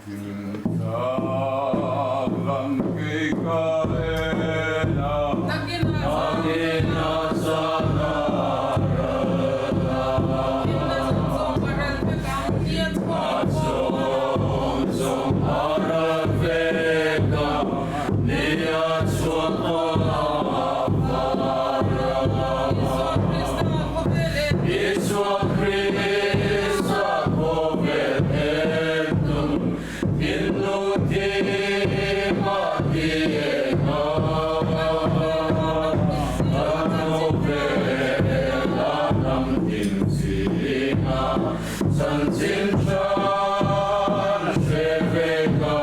주님 사랑 귓가에나 Nagina sa naran Song Aravega Niat Suan Iswa Krista Kovedentum Inuti Magiena Anovela Nam Tinsina Sansinchan Sheveka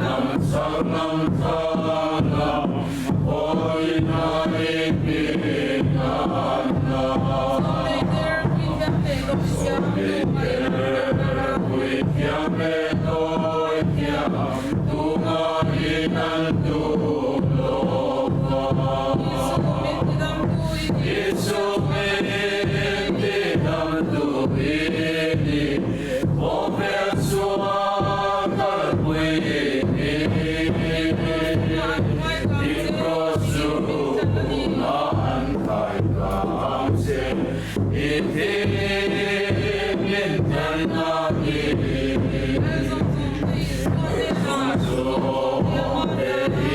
Nam Sanam Tanam Oinani Pinana Vidyame Toitya Tungahinan Tuloka Isumintidam Tuini Oversua Kalpuini Iprosuna Antai Kamse Iti Mintanagi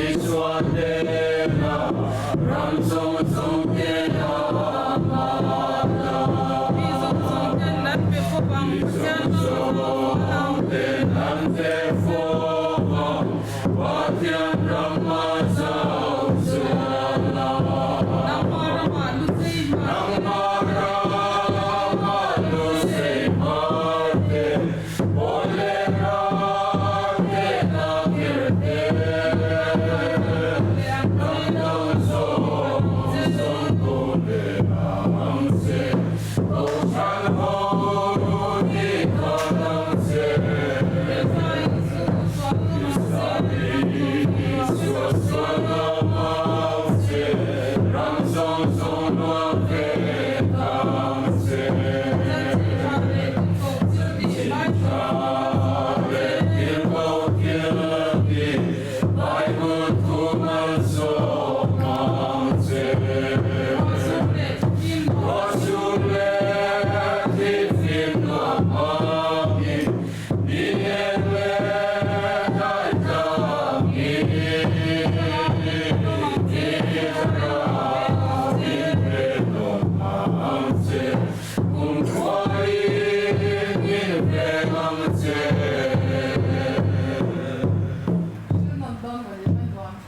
Iswadena Ramsong Songkena Denante Fova Vatyan Ramazautsena Namaramalusei Marte Olerate Nakirte Namse Oshan Horuni Kanamse Swaswanamamse Ramsong Sonwa Vetamse Chitare Kirko Kirki Baimut Kumal Somamse Yeah.